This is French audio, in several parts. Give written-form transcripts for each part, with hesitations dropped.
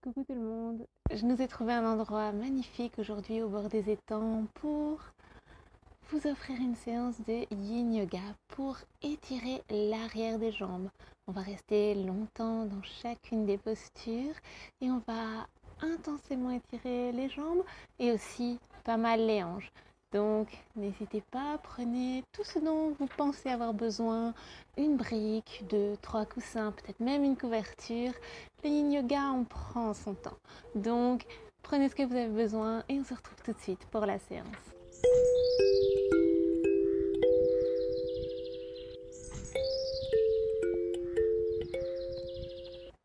Coucou tout le monde, je nous ai trouvé un endroit magnifique aujourd'hui au bord des étangs pour vous offrir une séance de Yin Yoga pour étirer l'arrière des jambes. On va rester longtemps dans chacune des postures et on va intensément étirer les jambes et aussi pas mal les hanches. Donc n'hésitez pas, prenez tout ce dont vous pensez avoir besoin, une brique, deux, trois coussins, peut-être même une couverture. Le Yin Yoga, on prend son temps. Donc prenez ce que vous avez besoin et on se retrouve tout de suite pour la séance.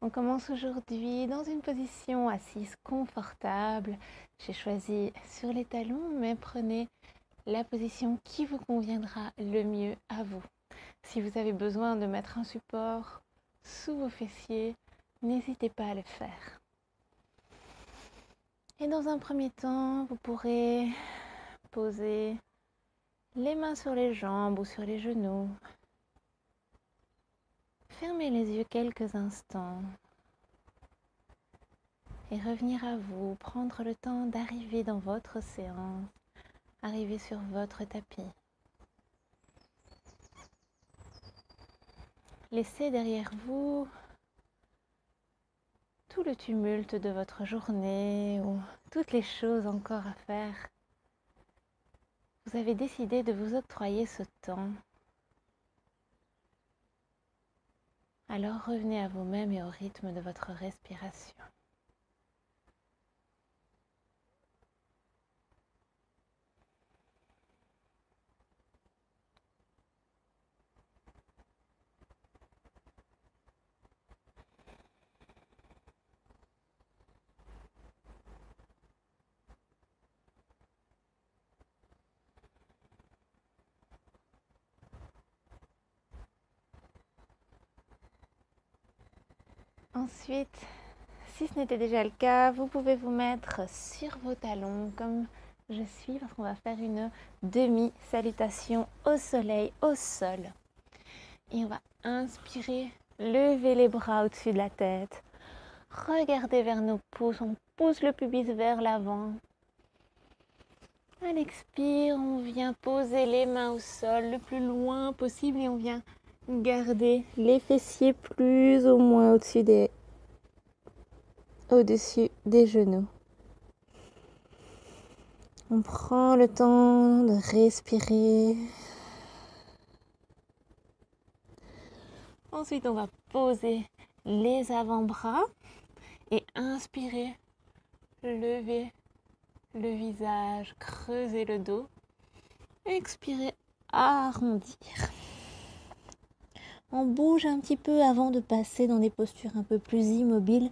On commence aujourd'hui dans une position assise confortable. J'ai choisi sur les talons, mais prenez la position qui vous conviendra le mieux à vous. Si vous avez besoin de mettre un support sous vos fessiers, n'hésitez pas à le faire. Et dans un premier temps, vous pourrez poser les mains sur les jambes ou sur les genoux. Fermez les yeux quelques instants et revenir à vous, prendre le temps d'arriver dans votre séance, arriver sur votre tapis. Laissez derrière vous tout le tumulte de votre journée ou toutes les choses encore à faire. Vous avez décidé de vous octroyer ce temps. Alors revenez à vous-même et au rythme de votre respiration. Ensuite, si ce n'était déjà le cas, vous pouvez vous mettre sur vos talons comme je suis parce qu'on va faire une demi-salutation au soleil, au sol. Et on va inspirer, lever les bras au-dessus de la tête. Regardez vers nos pouces, on pousse le pubis vers l'avant. À l'expire, on vient poser les mains au sol le plus loin possible et on vient garder les fessiers plus ou moins au-dessus des genoux. On prend le temps de respirer. Ensuite, on va poser les avant-bras et inspirer, lever le visage, creuser le dos. Expirer, arrondir. On bouge un petit peu avant de passer dans des postures un peu plus immobiles,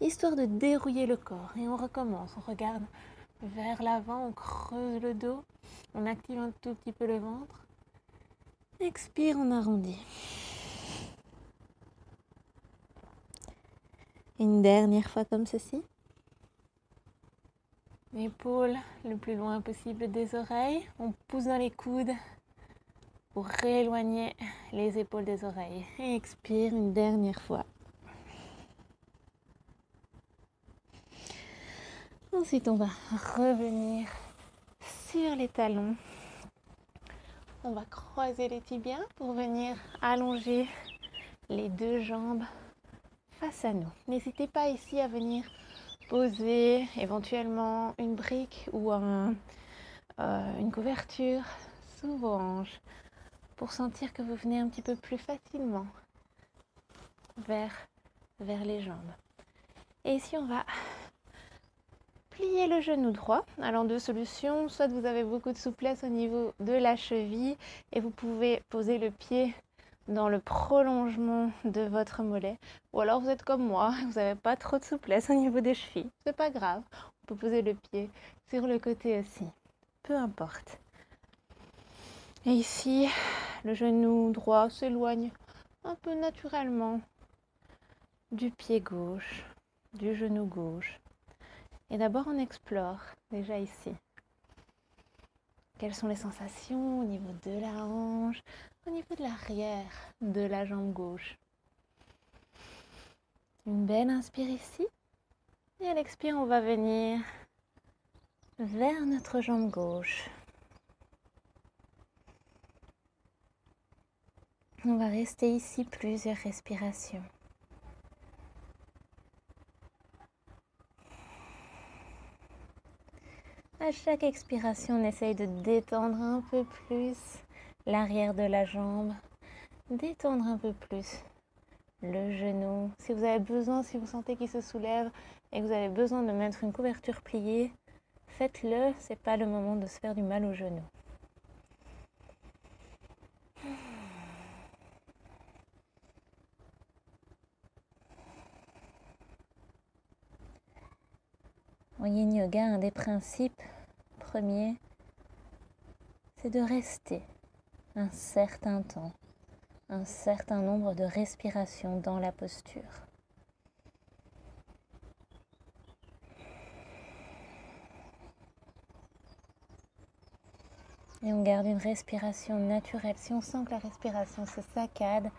histoire de dérouiller le corps. Et on recommence, on regarde vers l'avant, on creuse le dos, on active un tout petit peu le ventre. Expire, on arrondit. Une dernière fois comme ceci. Épaules le plus loin possible des oreilles. On pousse dans les coudes pour rééloigner les épaules des oreilles. Et expire une dernière fois. Ensuite, on va revenir sur les talons. On va croiser les tibias pour venir allonger les deux jambes face à nous. N'hésitez pas ici à venir poser éventuellement une brique ou une couverture sous vos hanches pour sentir que vous venez un petit peu plus facilement vers les jambes. Et ici, on va plier le genou droit. Alors, deux solutions. Soit vous avez beaucoup de souplesse au niveau de la cheville et vous pouvez poser le pied dans le prolongement de votre mollet. Ou alors vous êtes comme moi, vous n'avez pas trop de souplesse au niveau des chevilles. C'est pas grave, on peut poser le pied sur le côté aussi. Peu importe. Et ici, le genou droit s'éloigne un peu naturellement du pied gauche, du genou gauche. Et d'abord, on explore déjà ici. Quelles sont les sensations au niveau de la hanche, au niveau de l'arrière de la jambe gauche. Une belle inspire ici. Et à l'expire, on va venir vers notre jambe gauche. On va rester ici plusieurs respirations. À chaque expiration, on essaye de détendre un peu plus l'arrière de la jambe, détendre un peu plus le genou. Si vous avez besoin, si vous sentez qu'il se soulève et que vous avez besoin de mettre une couverture pliée, faites-le, c'est pas le moment de se faire du mal au genou. En yin yoga, un des principes premiers, c'est de rester un certain temps, un certain nombre de respirations dans la posture. Et on garde une respiration naturelle. Si on sent que la respiration se saccade,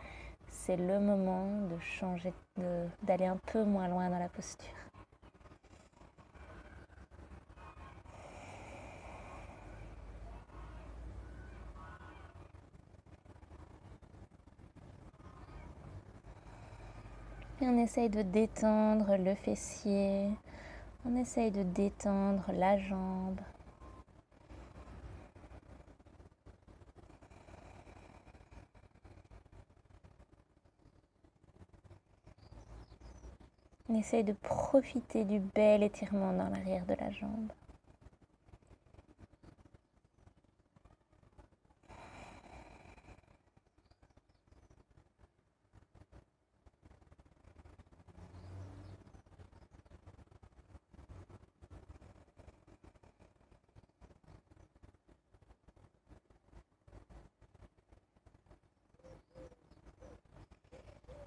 c'est le moment de changer, d'aller un peu moins loin dans la posture. Et on essaye de détendre le fessier, on essaye de détendre la jambe. On essaye de profiter du bel étirement dans l'arrière de la jambe.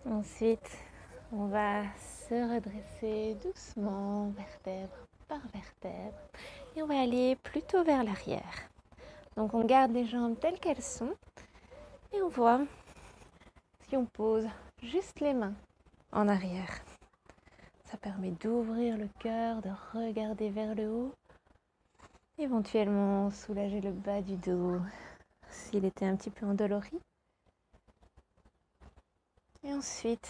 Ensuite, on va se redresser doucement, vertèbre par vertèbre, et on va aller plutôt vers l'arrière. Donc on garde les jambes telles qu'elles sont, et on voit si on pose juste les mains en arrière. Ça permet d'ouvrir le cœur, de regarder vers le haut, éventuellement soulager le bas du dos s'il était un petit peu endolori. Et ensuite,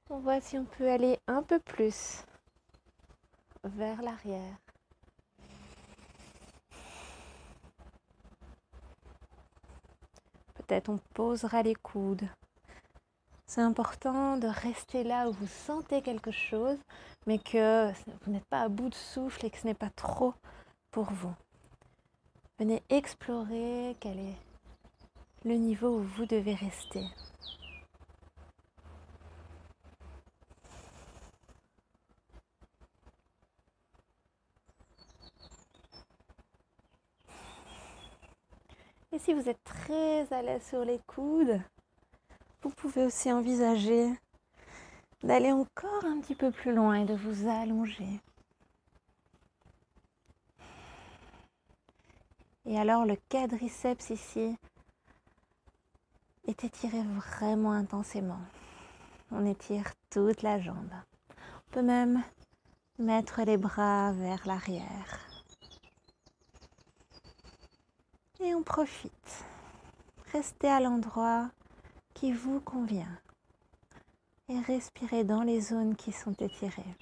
on voit si on peut aller un peu plus vers l'arrière. Peut-être on posera les coudes. C'est important de rester là où vous sentez quelque chose, mais que vous n'êtes pas à bout de souffle et que ce n'est pas trop pour vous. Venez explorer quel est le niveau où vous devez rester. Et si vous êtes très à l'aise sur les coudes, vous pouvez aussi envisager d'aller encore un petit peu plus loin et de vous allonger. Et alors le quadriceps ici est étiré vraiment intensément. On étire toute la jambe. On peut même mettre les bras vers l'arrière. Et on profite. Restez à l'endroit qui vous convient. Et respirez dans les zones qui sont étirées.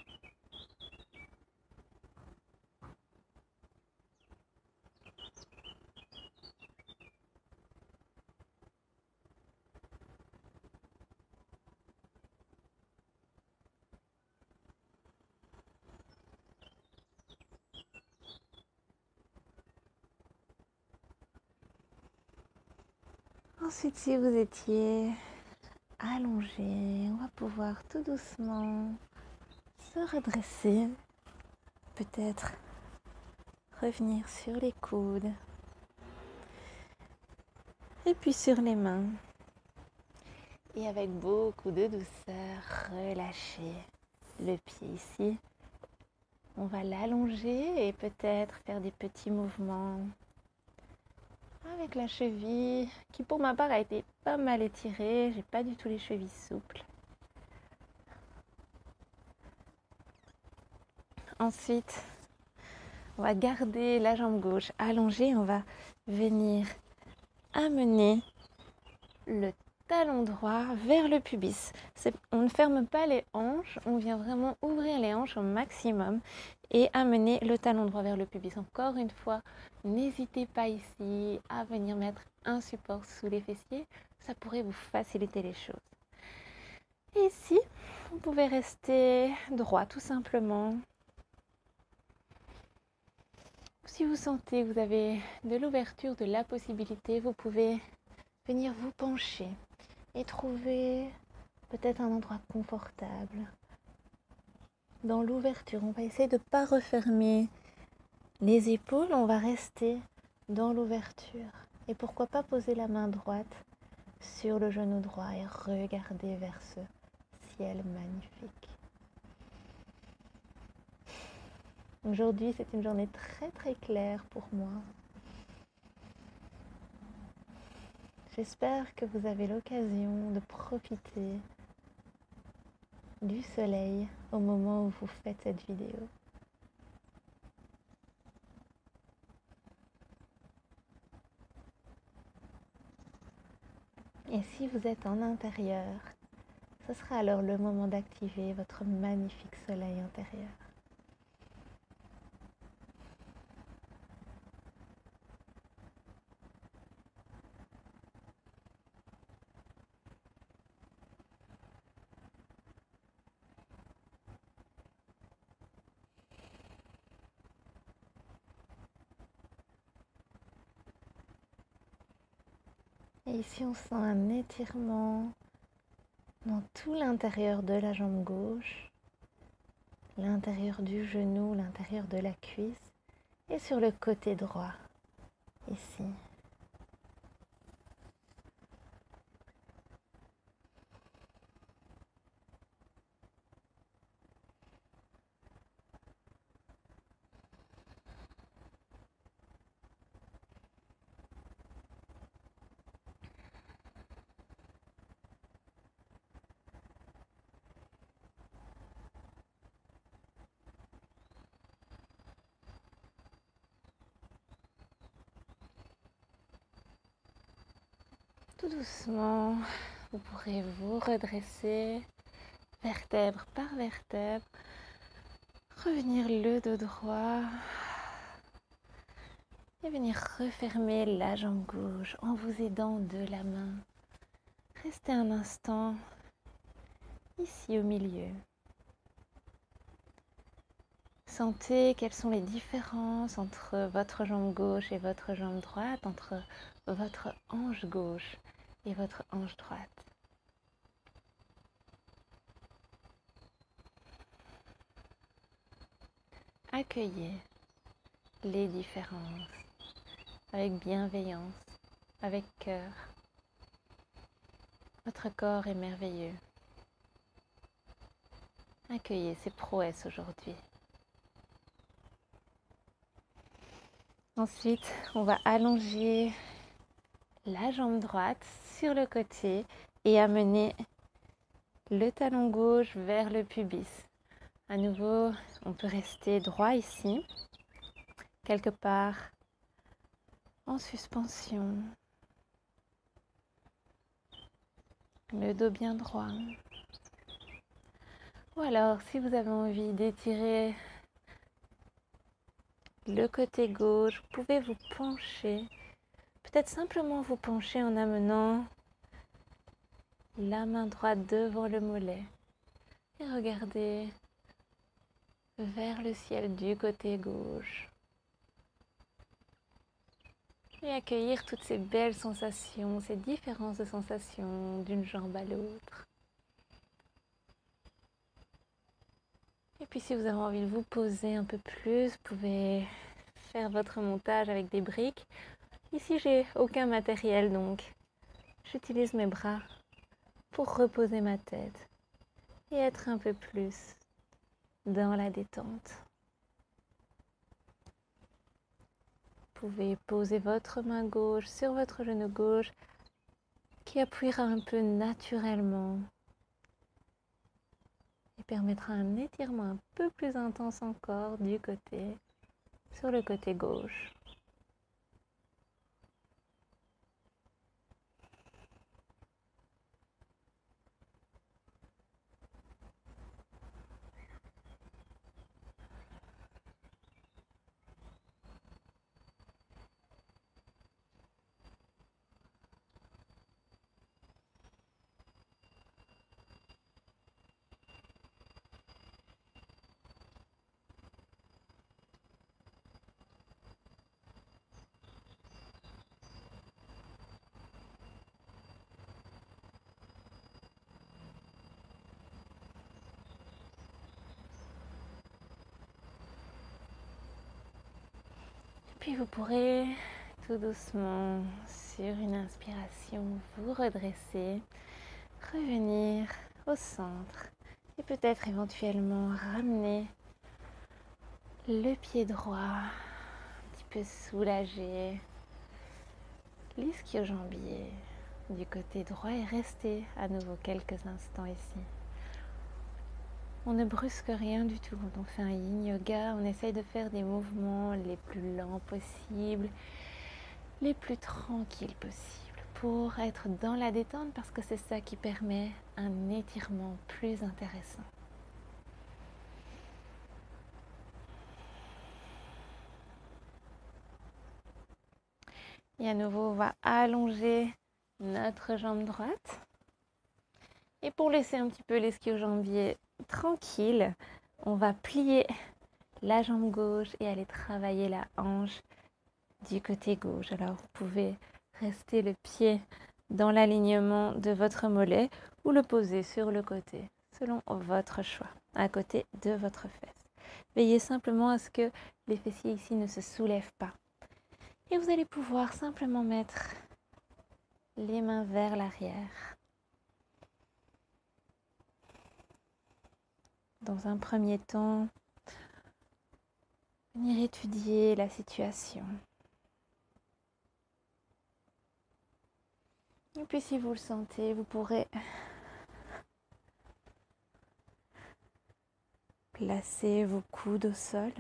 Ensuite, si vous étiez allongé, on va pouvoir tout doucement se redresser, peut-être revenir sur les coudes et puis sur les mains. Et avec beaucoup de douceur, relâchez le pied ici. On va l'allonger et peut-être faire des petits mouvements avec la cheville qui pour ma part a été pas mal étirée. J'ai pas du tout les chevilles souples. Ensuite, on va garder la jambe gauche allongée. On va venir amener le talon droit vers le pubis. On ne ferme pas les hanches, on vient vraiment ouvrir les hanches au maximum et amener le talon droit vers le pubis. Encore une fois, n'hésitez pas ici à venir mettre un support sous les fessiers, ça pourrait vous faciliter les choses. Et ici, vous pouvez rester droit tout simplement. Si vous sentez que vous avez de l'ouverture, de la possibilité, vous pouvez venir vous pencher et trouver peut-être un endroit confortable. Dans l'ouverture, on va essayer de ne pas refermer les épaules, on va rester dans l'ouverture. Et pourquoi pas poser la main droite sur le genou droit et regarder vers ce ciel magnifique. Aujourd'hui, c'est une journée très très claire pour moi. J'espère que vous avez l'occasion de profiter du soleil au moment où vous faites cette vidéo. Et si vous êtes en intérieur, ce sera alors le moment d'activer votre magnifique soleil intérieur. Et ici, on sent un étirement dans tout l'intérieur de la jambe gauche, l'intérieur du genou, l'intérieur de la cuisse et sur le côté droit, ici. Tout doucement, vous pourrez vous redresser, vertèbre par vertèbre, revenir le dos droit et venir refermer la jambe gauche en vous aidant de la main. Restez un instant ici au milieu. Sentez quelles sont les différences entre votre jambe gauche et votre jambe droite, entre votre hanche gauche et votre hanche droite. Accueillez les différences avec bienveillance, avec cœur. Votre corps est merveilleux. Accueillez ses prouesses aujourd'hui. Ensuite, on va allonger la jambe droite sur le côté et amener le talon gauche vers le pubis. À nouveau, on peut rester droit ici, quelque part en suspension. Le dos bien droit. Ou alors, si vous avez envie d'étirer le côté gauche, vous pouvez vous pencher. Peut-être simplement vous pencher en amenant la main droite devant le mollet. Et regardez vers le ciel du côté gauche. Et accueillir toutes ces belles sensations, ces différences de sensations d'une jambe à l'autre. Et puis si vous avez envie de vous poser un peu plus, vous pouvez faire votre montage avec des briques. Ici, j'ai aucun matériel, donc j'utilise mes bras pour reposer ma tête et être un peu plus dans la détente. Vous pouvez poser votre main gauche sur votre genou gauche qui appuiera un peu naturellement. Et permettra un étirement un peu plus intense encore du côté, sur le côté gauche. Puis vous pourrez tout doucement, sur une inspiration, vous redresser, revenir au centre et peut-être éventuellement ramener le pied droit, un petit peu soulager l'ischio-jambier du côté droit et rester à nouveau quelques instants ici. On ne brusque rien du tout quand on fait un yin yoga. On essaye de faire des mouvements les plus lents possibles, les plus tranquilles possibles pour être dans la détente parce que c'est ça qui permet un étirement plus intéressant. Et à nouveau, on va allonger notre jambe droite. Et pour laisser un petit peu l'ischio-jambier tranquille, on va plier la jambe gauche et aller travailler la hanche du côté gauche. Alors vous pouvez rester le pied dans l'alignement de votre mollet ou le poser sur le côté, selon votre choix, à côté de votre fesse. Veillez simplement à ce que les fessiers ici ne se soulèvent pas. Et vous allez pouvoir simplement mettre les mains vers l'arrière. Dans un premier temps, venir étudier la situation. Et puis si vous le sentez, vous pourrez placer vos coudes au sol.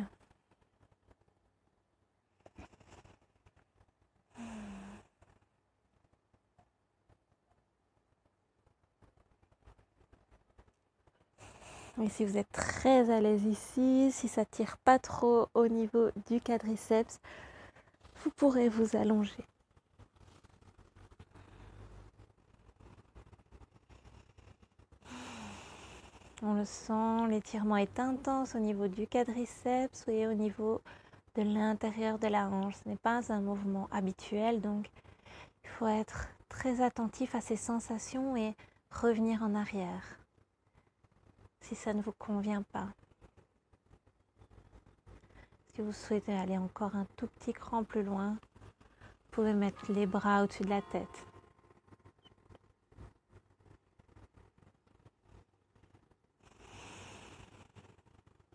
Et si vous êtes très à l'aise ici, si ça tire pas trop au niveau du quadriceps, vous pourrez vous allonger. On le sent, l'étirement est intense au niveau du quadriceps et au niveau de l'intérieur de la hanche. Ce n'est pas un mouvement habituel, donc il faut être très attentif à ces sensations et revenir en arrière si ça ne vous convient pas. Si vous souhaitez aller encore un tout petit cran plus loin, vous pouvez mettre les bras au-dessus de la tête.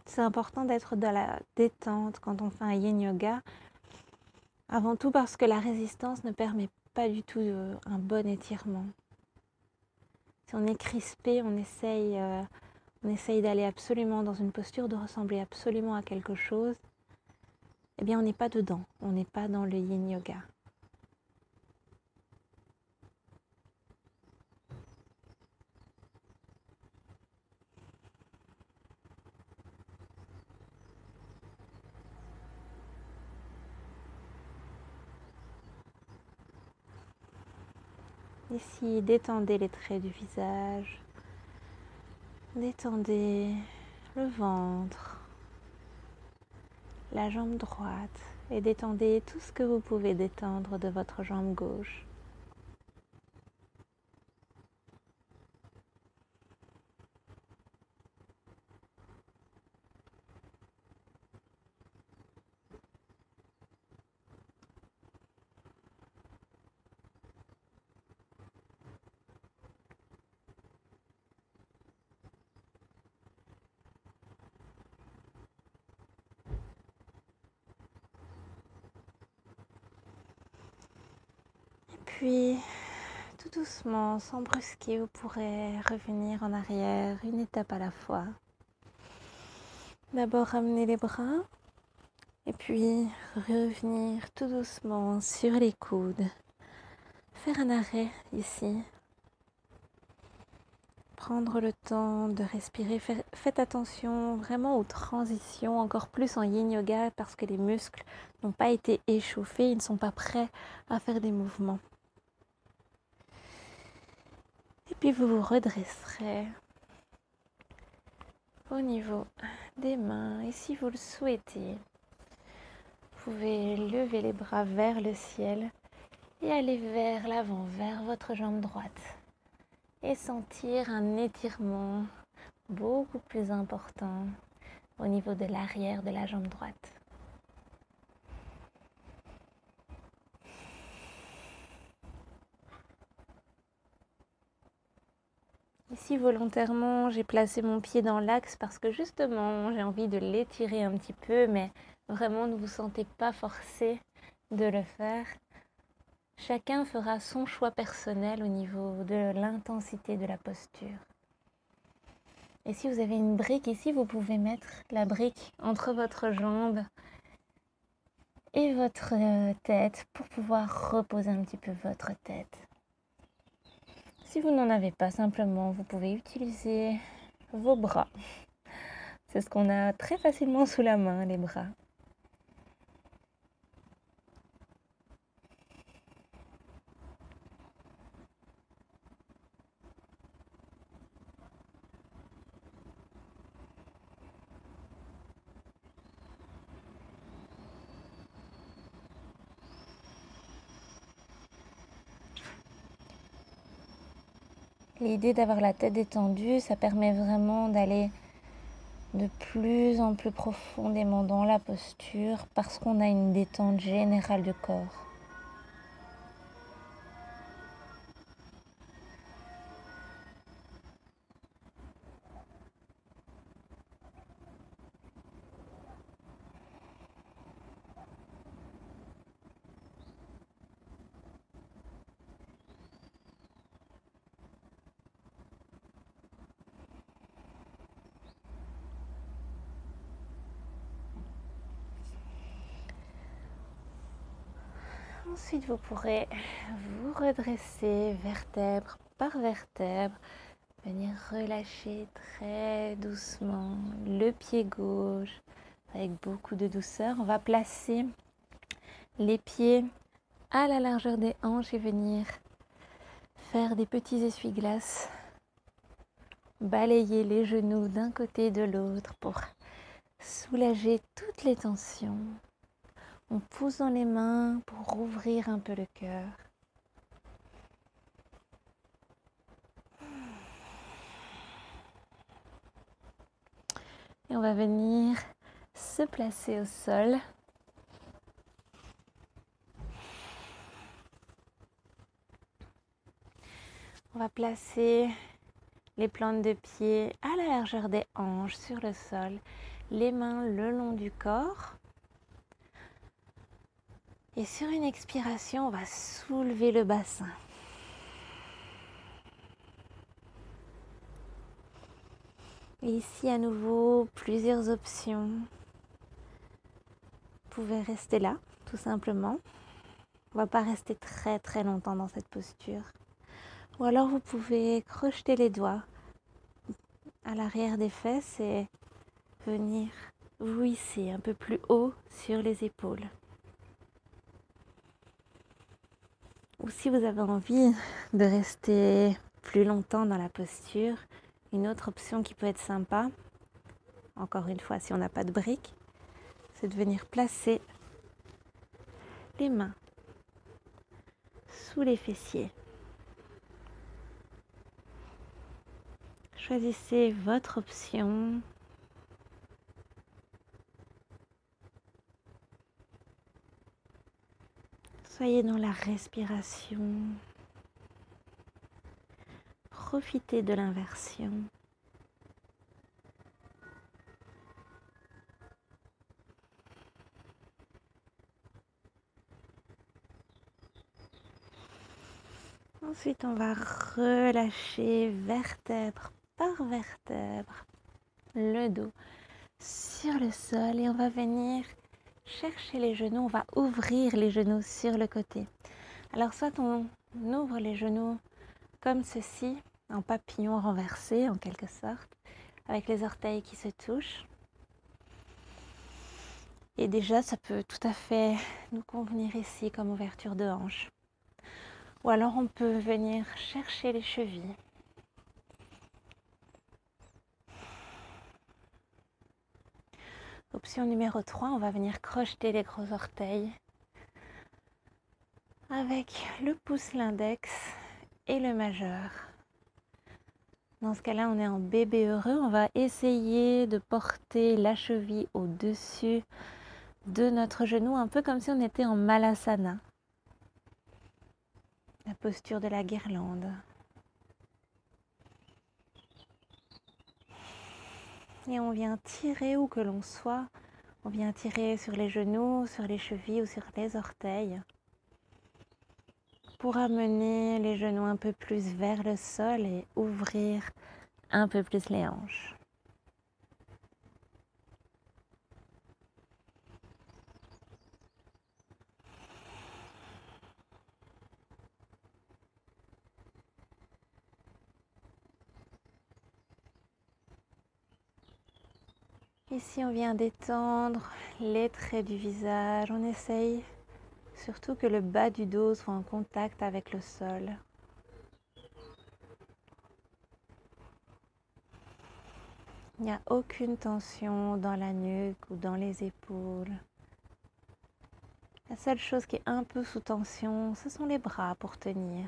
C'est important d'être dans la détente quand on fait un yin yoga. Avant tout parce que la résistance ne permet pas du tout un bon étirement. Si on est crispé, on essaye d'aller absolument dans une posture, de ressembler absolument à quelque chose. Eh bien, on n'est pas dedans, on n'est pas dans le yin yoga. Ici, détendez les traits du visage, détendez le ventre, la jambe droite et détendez tout ce que vous pouvez détendre de votre jambe gauche. Puis, tout doucement, sans brusquer, vous pourrez revenir en arrière une étape à la fois. D'abord ramener les bras et puis revenir tout doucement sur les coudes. Faire un arrêt ici. Prendre le temps de respirer. Faites attention vraiment aux transitions, encore plus en yin yoga parce que les muscles n'ont pas été échauffés, ils ne sont pas prêts à faire des mouvements. Et puis vous vous redresserez au niveau des mains. Et si vous le souhaitez, vous pouvez lever les bras vers le ciel et aller vers l'avant, vers votre jambe droite. Et sentir un étirement beaucoup plus important au niveau de l'arrière de la jambe droite. Ici, volontairement, j'ai placé mon pied dans l'axe parce que justement, j'ai envie de l'étirer un petit peu, mais vraiment, ne vous sentez pas forcé de le faire. Chacun fera son choix personnel au niveau de l'intensité de la posture. Et si vous avez une brique ici, vous pouvez mettre la brique entre votre jambe et votre tête pour pouvoir reposer un petit peu votre tête. Si vous n'en avez pas, simplement, vous pouvez utiliser vos bras. C'est ce qu'on a très facilement sous la main, les bras. L'idée d'avoir la tête détendue, ça permet vraiment d'aller de plus en plus profondément dans la posture parce qu'on a une détente générale du corps. Ensuite, vous pourrez vous redresser vertèbre par vertèbre, venir relâcher très doucement le pied gauche avec beaucoup de douceur. On va placer les pieds à la largeur des hanches et venir faire des petits essuie-glaces, balayer les genoux d'un côté et de l'autre pour soulager toutes les tensions. On pousse dans les mains pour ouvrir un peu le cœur. Et on va venir se placer au sol. On va placer les plantes de pied à la largeur des hanches sur le sol, les mains le long du corps. Et sur une expiration, on va soulever le bassin. Et ici, à nouveau, plusieurs options. Vous pouvez rester là, tout simplement. On ne va pas rester très très longtemps dans cette posture. Ou alors, vous pouvez crocheter les doigts à l'arrière des fesses et venir vous hisser un peu plus haut sur les épaules. Ou si vous avez envie de rester plus longtemps dans la posture, une autre option qui peut être sympa, encore une fois si on n'a pas de briques, c'est de venir placer les mains sous les fessiers. Choisissez votre option. Soyez dans la respiration. Profitez de l'inversion. Ensuite, on va relâcher vertèbre par vertèbre le dos sur le sol et on va venir chercher les genoux, on va ouvrir les genoux sur le côté. Alors soit on ouvre les genoux comme ceci, en papillon renversé en quelque sorte, avec les orteils qui se touchent. Et déjà ça peut tout à fait nous convenir ici comme ouverture de hanche. Ou alors on peut venir chercher les chevilles. Option numéro 3, on va venir crocheter les gros orteils avec le pouce, l'index et le majeur. Dans ce cas-là, on est en bébé heureux. On va essayer de porter la cheville au-dessus de notre genou, un peu comme si on était en Malasana, la posture de la guirlande. Et on vient tirer où que l'on soit. On vient tirer sur les genoux, sur les chevilles ou sur les orteils pour amener les genoux un peu plus vers le sol et ouvrir un peu plus les hanches. Ici, on vient détendre les traits du visage. On essaye surtout que le bas du dos soit en contact avec le sol. Il n'y a aucune tension dans la nuque ou dans les épaules. La seule chose qui est un peu sous tension, ce sont les bras pour tenir.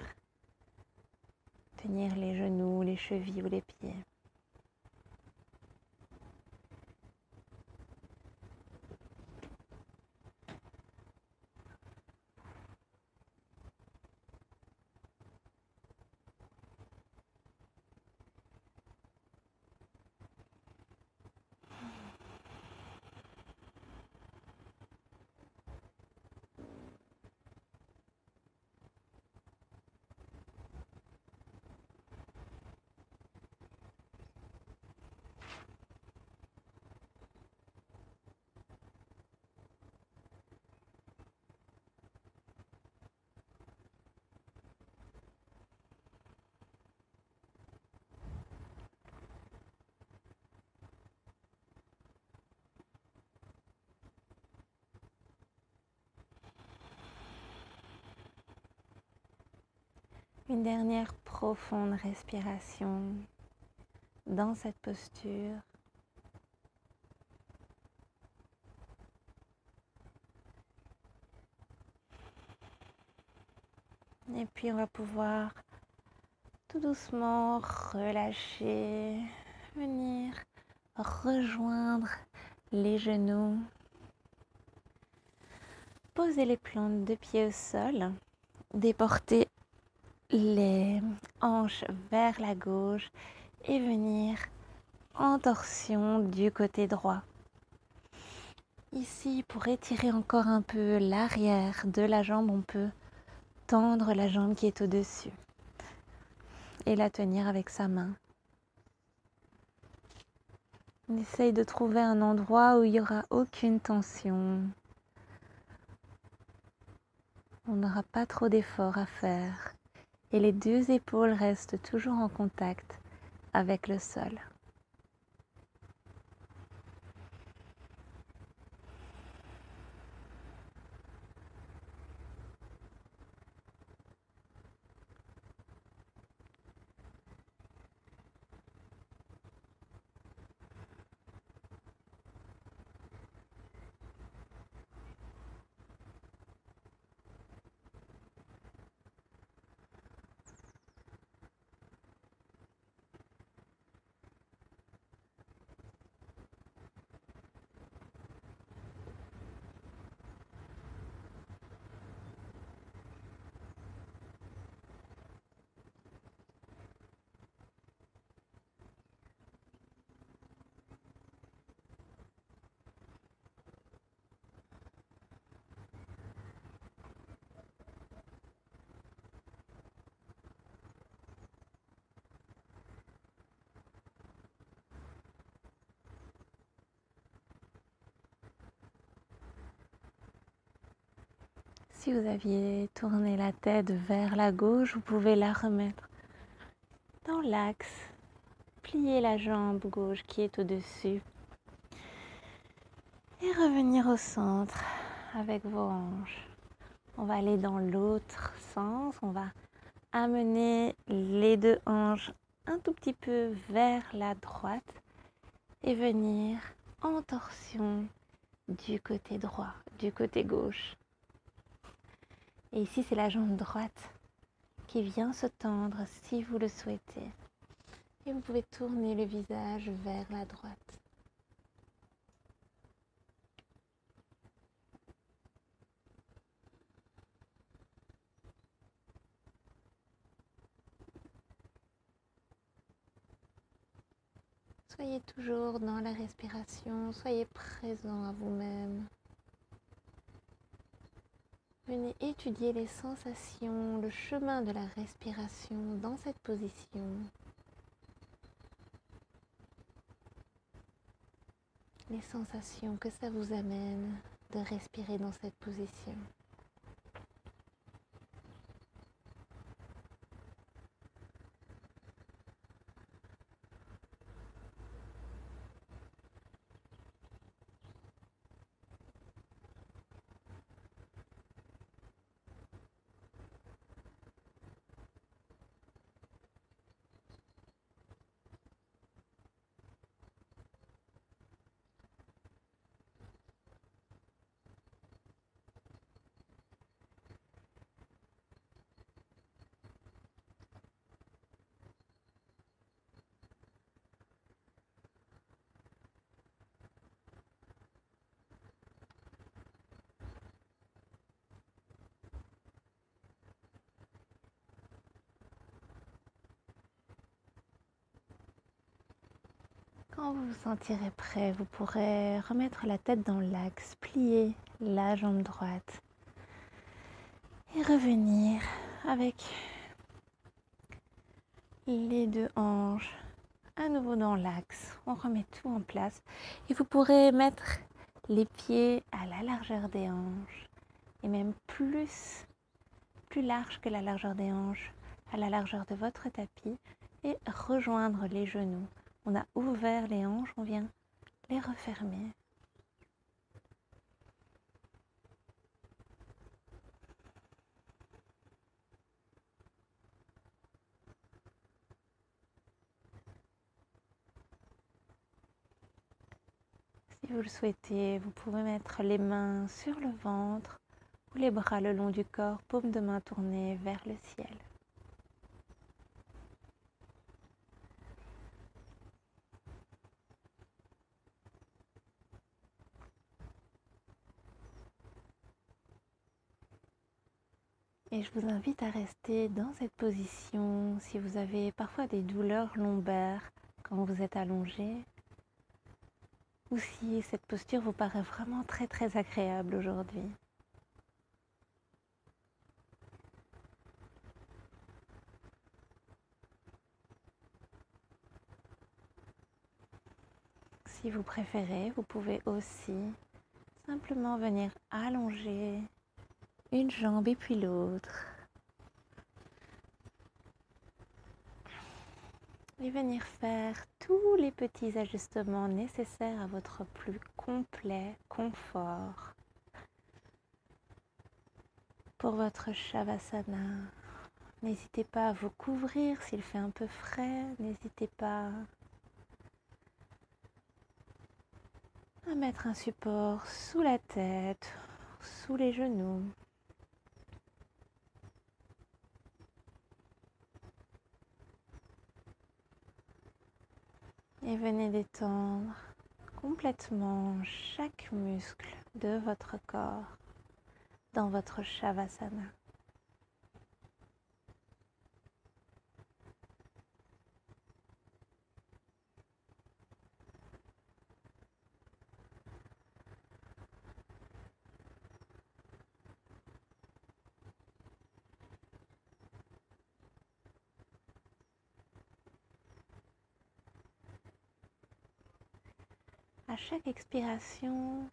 Tenir les genoux, les chevilles ou les pieds. Une dernière profonde respiration dans cette posture. Et puis on va pouvoir tout doucement relâcher, venir rejoindre les genoux. Poser les plantes de pied au sol, déporter les hanches vers la gauche et venir en torsion du côté droit. Ici, pour étirer encore un peu l'arrière de la jambe, on peut tendre la jambe qui est au-dessus et la tenir avec sa main. On essaye de trouver un endroit où il n'y aura aucune tension. On n'aura pas trop d'efforts à faire et les deux épaules restent toujours en contact avec le sol. Si vous aviez tourné la tête vers la gauche, vous pouvez la remettre dans l'axe. Plier la jambe gauche qui est au-dessus. Et revenir au centre avec vos hanches. On va aller dans l'autre sens. On va amener les deux hanches un tout petit peu vers la droite et venir en torsion du côté droit, du côté gauche. Et ici, c'est la jambe droite qui vient se tendre si vous le souhaitez. Et vous pouvez tourner le visage vers la droite. Soyez toujours dans la respiration, soyez présent à vous-même. Venez étudier les sensations, le chemin de la respiration dans cette position. Les sensations que ça vous amène de respirer dans cette position. Quand vous vous sentirez prêt, vous pourrez remettre la tête dans l'axe, plier la jambe droite et revenir avec les deux hanches à nouveau dans l'axe. On remet tout en place et vous pourrez mettre les pieds à la largeur des hanches et même plus large que la largeur des hanches, à la largeur de votre tapis et rejoindre les genoux. On a ouvert les hanches, on vient les refermer. Si vous le souhaitez, vous pouvez mettre les mains sur le ventre ou les bras le long du corps, paume de main tournée vers le ciel. Et je vous invite à rester dans cette position si vous avez parfois des douleurs lombaires quand vous êtes allongé ou si cette posture vous paraît vraiment très agréable aujourd'hui. Si vous préférez, vous pouvez aussi simplement venir allonger une jambe et puis l'autre. Et venir faire tous les petits ajustements nécessaires à votre plus complet confort. Pour votre Shavasana, n'hésitez pas à vous couvrir s'il fait un peu frais, n'hésitez pas à mettre un support sous la tête, sous les genoux. Et venez détendre complètement chaque muscle de votre corps dans votre Shavasana. À chaque expiration,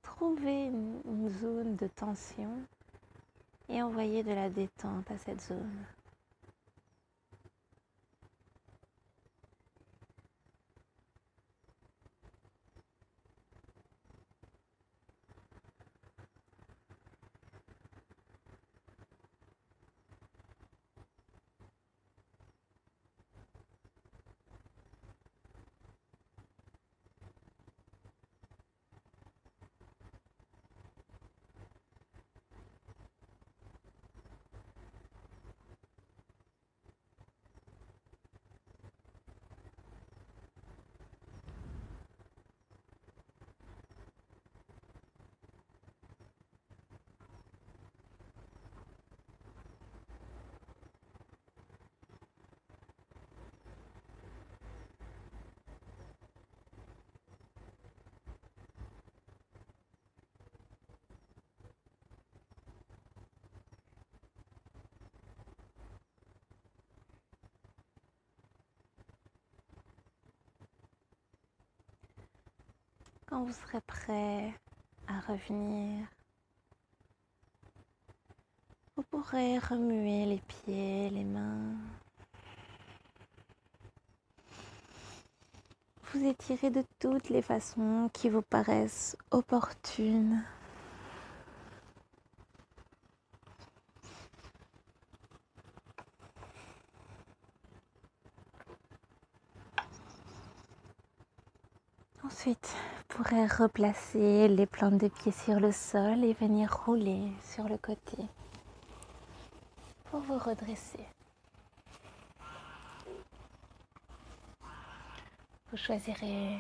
trouvez une zone de tension et envoyez de la détente à cette zone. Quand vous serez prêt à revenir, vous pourrez remuer les pieds, les mains. Vous étirer de toutes les façons qui vous paraissent opportunes. Ensuite, vous pourrez replacer les plantes des pieds sur le sol et venir rouler sur le côté pour vous redresser. Vous choisirez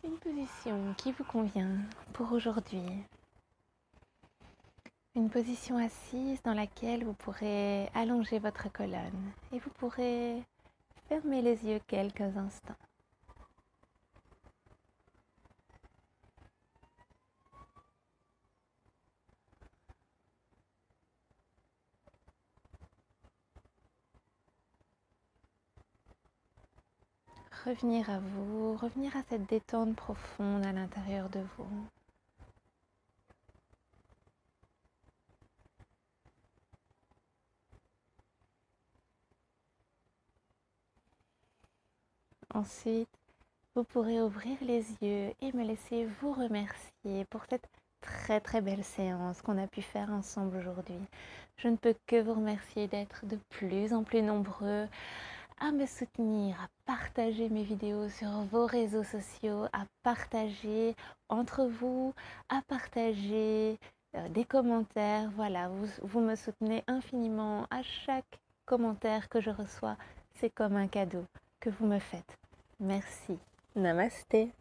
une position qui vous convient pour aujourd'hui. Une position assise dans laquelle vous pourrez allonger votre colonne et vous pourrez fermer les yeux quelques instants. Revenir à vous, revenir à cette détente profonde à l'intérieur de vous. Ensuite, vous pourrez ouvrir les yeux et me laisser vous remercier pour cette très belle séance qu'on a pu faire ensemble aujourd'hui. Je ne peux que vous remercier d'être de plus en plus nombreux à me soutenir, à partager mes vidéos sur vos réseaux sociaux, à partager entre vous, à partager des commentaires. Voilà, vous me soutenez infiniment à chaque commentaire que je reçois. C'est comme un cadeau que vous me faites. Merci. Namasté.